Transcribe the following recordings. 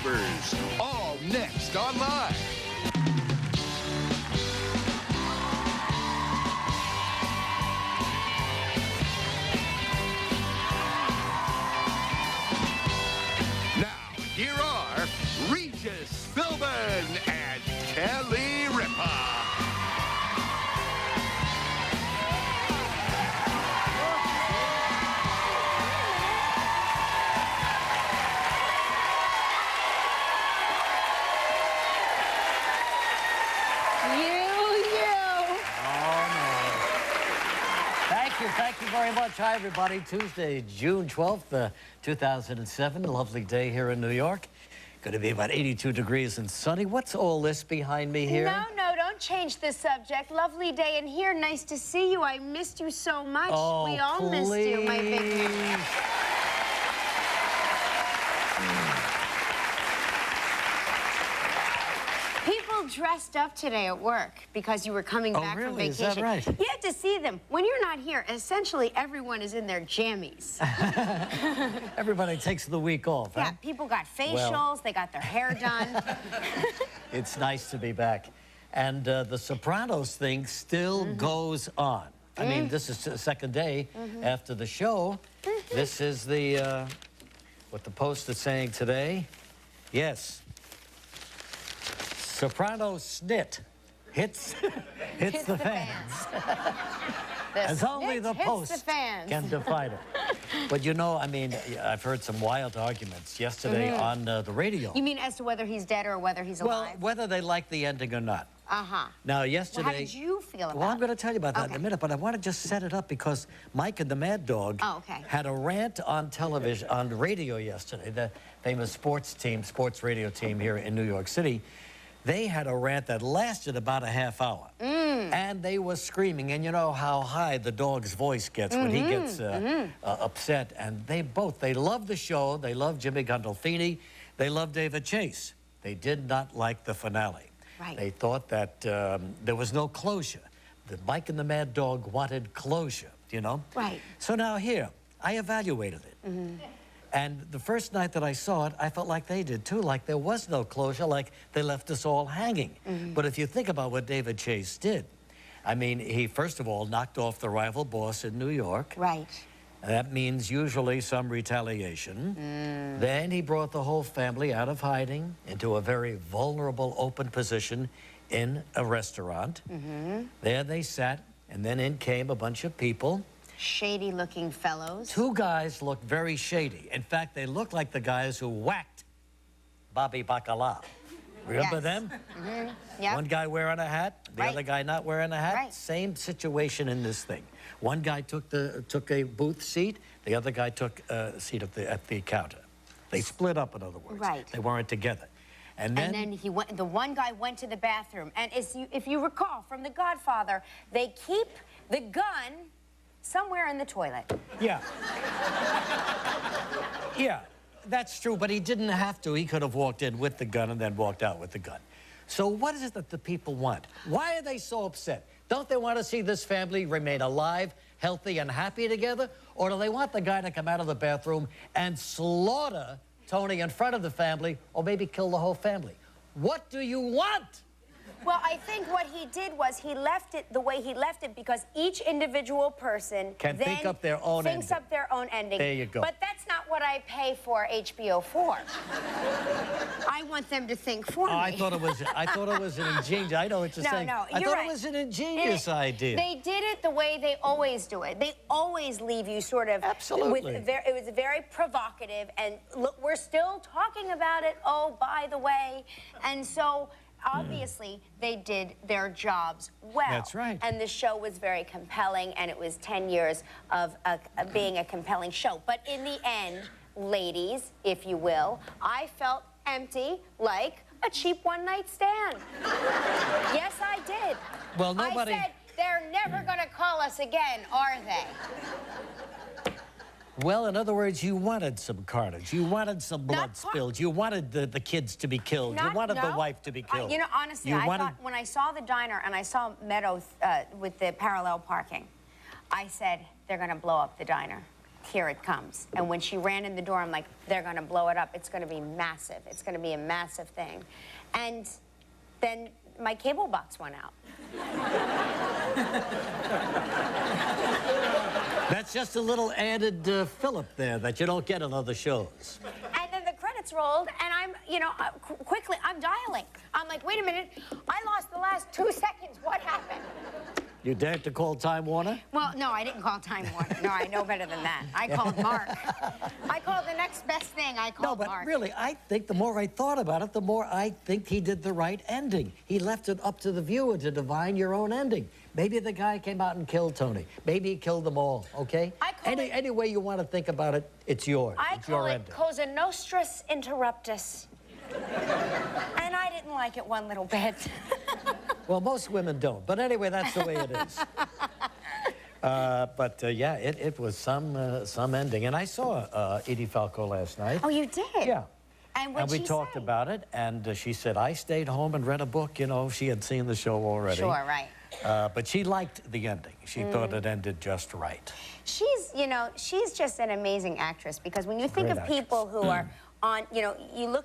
makeovers. All next on Live. Now, here are Regis Philbin and Kelly Ripa. Thank you very much. Hi, everybody. Tuesday, June 12th, 2007. Lovely day here in New York. Going to be about 82 degrees and sunny. What's all this behind me here? No, don't change the subject. Lovely day in here. Nice to see you. I missed you so much. Oh, we all missed you, my big... People dressed up today at work because you were coming back from vacation. Is that right? You have to see them. When you're not here, essentially everyone is in their jammies. Everybody takes the week off, huh? Yeah, people got facials, they got their hair done. It's nice to be back. And the Sopranos thing still goes on. I mean, this is the second day after the show. This is the, what the Post is saying today. Yes. Sopranos snit hits the fans. As only the Post can define it. But you know, I mean, I've heard some wild arguments yesterday on the radio. You mean as to whether he's dead or whether he's alive? Well, whether they like the ending or not. Now, yesterday... Well, how did you feel about it? Well, I'm going to tell you about that in a minute, but I want to just set it up because Mike and the Mad Dog had a rant on television, on the radio yesterday, the famous sports radio team here in New York City. They had a rant that lasted about a half hour. And they were screaming, and you know how high the dog's voice gets when he gets upset. And they love the show, they love Jimmy Gandolfini, they love David Chase. They did not like the finale. Right. They thought that there was no closure. That Mike and the Mad Dog wanted closure, you know? Right. So now here, I evaluated it. And the first night that I saw it, I felt like they did too, like there was no closure, like they left us all hanging. But if you think about what David Chase did, I mean, he first of all knocked off the rival boss in New York. Right. That means usually some retaliation. Then he brought the whole family out of hiding into a very vulnerable open position in a restaurant. There they sat, and then in came a bunch of people. Shady-looking fellows. Two guys looked very shady. In fact, they looked like the guys who whacked Bobby Bacala. Remember them? Yep. One guy wearing a hat, the other guy not wearing a hat. Same situation in this thing. One guy took a booth seat, the other guy took a seat at the counter. They split up, in other words. They weren't together. And then he went. The one guy went to the bathroom, and if you recall from The Godfather, they keep the gun somewhere in the toilet. Yeah. Yeah, that's true, but he didn't have to. He could have walked in with the gun and then walked out with the gun. So what is it that the people want? Why are they so upset? Don't they want to see this family remain alive, healthy, and happy together? Or do they want the guy to come out of the bathroom and slaughter Tony in front of the family, or maybe kill the whole family? What do you want? Well, I think what he did was he left it the way he left it because each individual person can think up their own ending. Thinks up their own ending. There you go. But that's not what I pay for HBO for. I want them to think for me. I thought it was an ingenious. I know what you're saying. No, I thought it was an ingenious idea. They did it the way they always do it. They always leave you sort of. Absolutely. It was very provocative, and look, we're still talking about it. Oh, by the way, and so. Obviously, they did their jobs well. That's right. And the show was very compelling, and it was 10 years of being a compelling show. But in the end, ladies, if you will, I felt empty, like a cheap one-night stand. Yes, I did. Well, nobody... I said, they're never going to call us again, are they? Well, in other words, you wanted some carnage. You wanted some blood spilled. You wanted the kids to be killed. You wanted the wife to be killed. You know, honestly, I thought when I saw the diner and I saw Meadows with the parallel parking, I said, they're going to blow up the diner. here it comes. And when she ran in the door, I'm like, they're gonna blow it up. It's gonna be massive. It's gonna be a massive thing. And then my cable box went out. That's just a little added fillip there that you don't get on other shows. And then the credits rolled, and I'm, you know, quickly, I'm dialing. I'm like, wait a minute, I lost the last 2 seconds. What happened? You dared to call Time Warner? Well, no, I didn't call Time Warner. No, I know better than that. I called Mark. I called the next best thing. I called Mark. No, but really, I think the more I thought about it, the more I think he did the right ending. He left it up to the viewer to divine your own ending. Maybe the guy came out and killed Tony. Maybe he killed them all, okay? Any way you want to think about it, it's yours. It's your ending. I call it Cosa Nostris Interruptus. And I didn't like it one little bit. Well, most women don't. But anyway, that's the way it is. Yeah, it was some ending. And I saw Edie Falco last night. Oh, you did? Yeah. And what we talked about it, and she said, I stayed home and read a book. You know, she had seen the show already. Sure, right. But she liked the ending. She thought it ended just right. She's, you know, she's just an amazing actress, because when you think of people who are on, you know,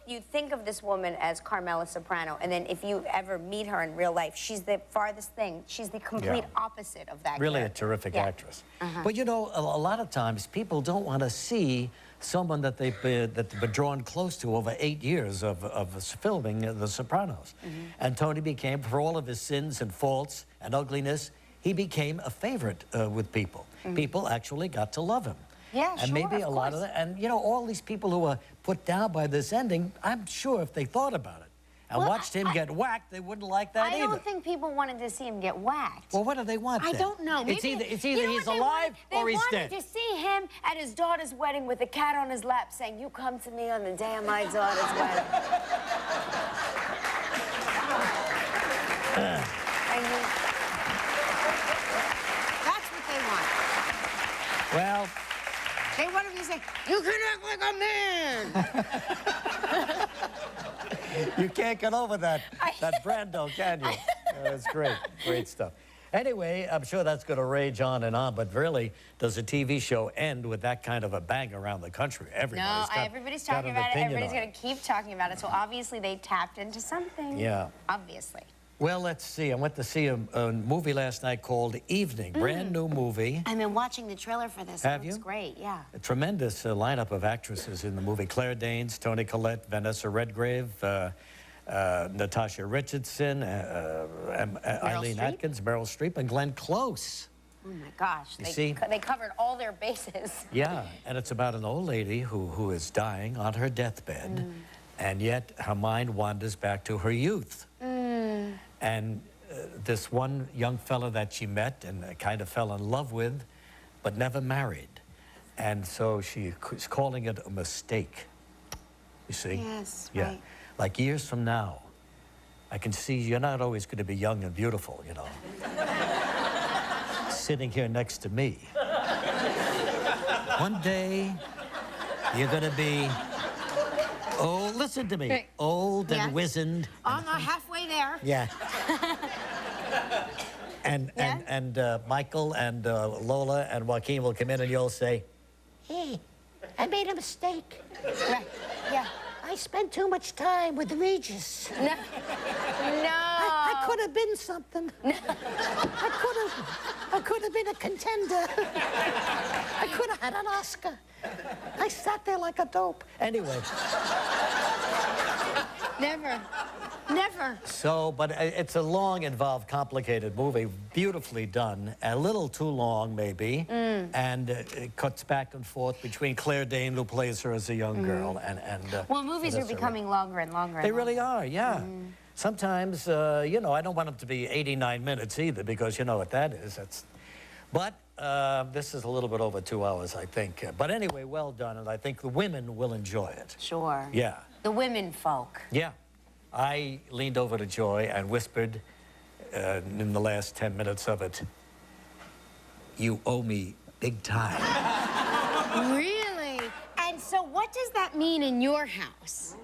you think of this woman as Carmela Soprano, and then if you ever meet her in real life, she's the farthest thing. She's the complete opposite of that. Really a terrific actress. But you know, a lot of times people don't want to see someone that they've been drawn close to over 8 years of filming The Sopranos. And Tony became, for all of his sins and faults and ugliness, he became a favorite with people. People actually got to love him. Yeah, and maybe a lot of that. And you know, all these people who were put down by this ending, I'm sure if they thought about it and watched him get whacked, they wouldn't like that either. I don't think people wanted to see him get whacked. Well, what do they want then? I don't know. Maybe It's either he's alive or he's dead. They wanted to see him at his daughter's wedding with a cat on his lap saying, "You come to me on the day of my daughter's wedding." That's what they want. Well, they want him to say, "You can act like a man." You can't get over that Brando, can you? That's great. Great stuff. Anyway, I'm sure that's going to rage on and on, but really, does a TV show end with that kind of a bang around the country? Everybody's talking about it. Everybody's going to keep talking about it. So obviously, they tapped into something. Yeah. Obviously. Well, let's see. I went to see a movie last night called Evening, brand new movie. I've been watching the trailer for this. Have you? It's great, yeah. A tremendous lineup of actresses in the movie. Claire Danes, Toni Collette, Vanessa Redgrave, Natasha Richardson, Eileen Atkins, Meryl Streep, and Glenn Close. Oh my gosh, they covered all their bases. Yeah, and it's about an old lady who is dying on her deathbed, and yet her mind wanders back to her youth. And this one young fella that she met and kind of fell in love with, but never married. And so she's calling it a mistake, you see? Yes, yeah. right. Like years from now, I can see you're not always going to be young and beautiful, you know. Sitting here next to me. One day, you're going to be... Oh, listen to me. Old and wizened. I'm halfway there. Yeah. and Michael and Lola and Joaquin will come in and you'll say, "Hey, I made a mistake. Right. Yeah. I spent too much time with Regis. No. I could have been something. I could have been a contender. I could have had an Oscar. I sat there like a dope." Anyway. Never. Never. So, but it's a long, involved, complicated movie, beautifully done, a little too long, maybe, and it cuts back and forth between Claire Danes, who plays her as a young girl, and well, movies are becoming longer and longer. They really are, yeah. Sometimes, you know, I don't want them to be 89 minutes either, because you know what that is. But this is a little bit over 2 hours, I think. But anyway, well done, and I think the women will enjoy it. Sure. Yeah. The women folk. Yeah. I leaned over to Joy and whispered in the last 10 minutes of it, "You owe me big time." Really? And so what does that mean in your house?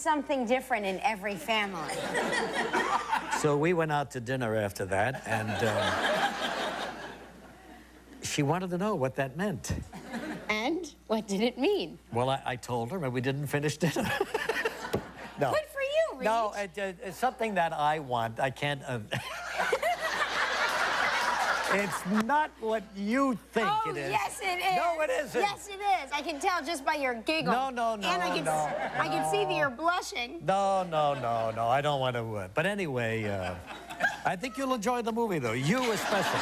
something different in every family. So we went out to dinner after that, and she wanted to know what that meant. And what did it mean? Well, I told her, and we didn't finish dinner. No. Good for you, Regis. No, it's something that I want. I can't... It's not what you think it is. Yes, it is. No, it isn't. Yes, it is. I can tell just by your giggle. No, And I can see that you're blushing. No, I don't want to. But anyway, I think you'll enjoy the movie, though. You especially.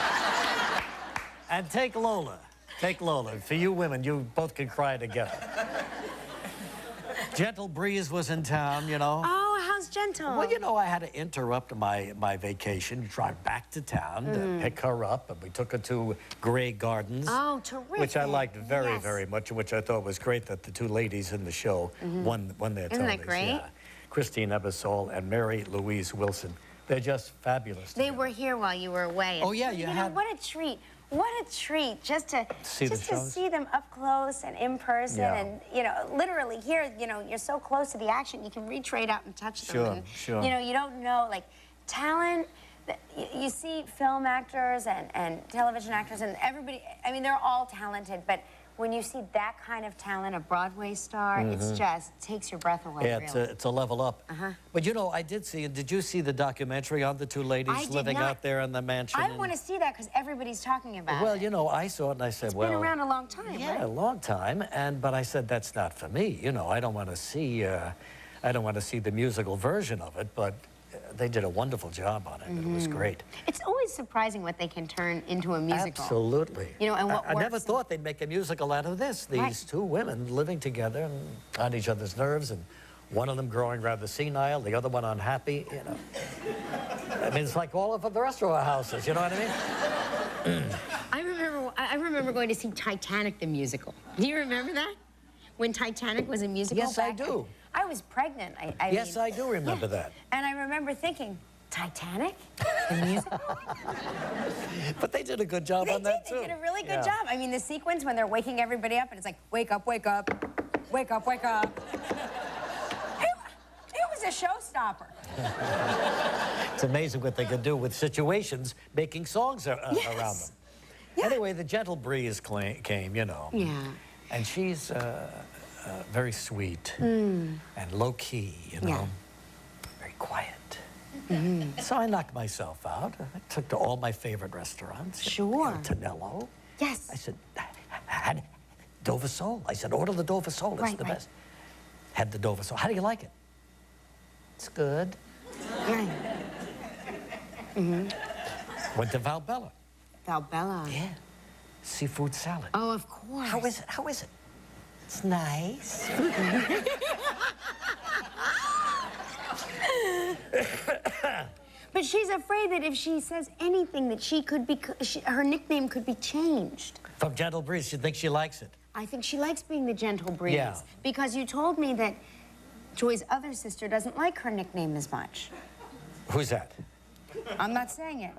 And take Lola. Take Lola. For you women, you both can cry together. Gentle Breeze was in town, you know. Oh, how's Gentle? Well, you know, I had to interrupt my vacation, drive back to town to pick her up, and we took her to Grey Gardens. Oh, terrific. Which I liked very, very much, which I thought was great that the two ladies in the show won their Tonys. Isn't that great? Yeah. Christine Ebersole and Mary Louise Wilson. They're just fabulous. They were here while you were away. Oh, yeah, you know, had... what a treat. What a treat just to see them up close and in person, and you know, literally here, you know, you're so close to the action, you can reach right out and touch them. Sure. You know, you don't know, like, talent. You see film actors and television actors and everybody. I mean, they're all talented, but when you see that kind of talent, a Broadway star, it's just takes your breath away. Yeah, really. it's a level up. But you know, I did see, did you see the documentary on the two ladies living out there in the mansion? I want to see that because everybody's talking about it. Well, you know, I saw it and I said, it's well... been around a long time, yeah, right? a long time, but I said, that's not for me. You know, I don't want to see the musical version of it, but they did a wonderful job on it. It was great. It's always surprising what they can turn into a musical. Absolutely. You know, and what I never thought they'd make a musical out of this. These two women living together and on each other's nerves, and one of them growing rather senile, the other one unhappy, you know. I mean, it's like all over the rest of our houses, you know what I mean? I remember going to see Titanic the musical. Do you remember that? When Titanic was a musical? Yes, I do. I was pregnant. Yes, I do remember that. And I remember thinking, Titanic? The musical? But they did a good job on that, too. They did a really good job. I mean, the sequence when they're waking everybody up and it's like, wake up, wake up, wake up, wake up. It was a showstopper. It's amazing what they could do with situations, making songs around them. Yeah. Anyway, the Gentle Breeze came, you know. Yeah. And she's very sweet and low-key, you know. Yeah. Very quiet. So I knocked myself out. I took to all my favorite restaurants. Sure. Tonello. Yes. I said, had Dover Sole. I said, order the Dover Sole. It's the best. Had the Dover Sole. How do you like it? It's good. Went to Valbella. Valbella. Yeah. Seafood salad. Oh, of course. How is it? How is it? It's nice. But she's afraid that if she says anything, that she could be, her nickname could be changed. From Gentle Breeze, you think she likes it? I think she likes being the Gentle Breeze. Yeah. Because you told me that Joy's other sister doesn't like her nickname as much. Who's that? I'm not saying it.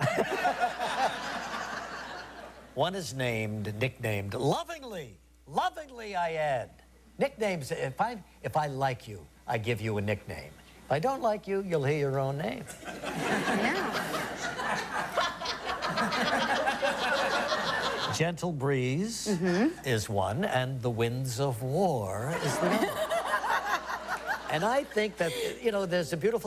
One is nicknamed lovingly. Lovingly, I add. Nicknames, if I like you, I give you a nickname. If I don't like you, you'll hear your own name. Gentle Breeze is one, and The Winds of War is the other. And I think that, you know, there's a beautiful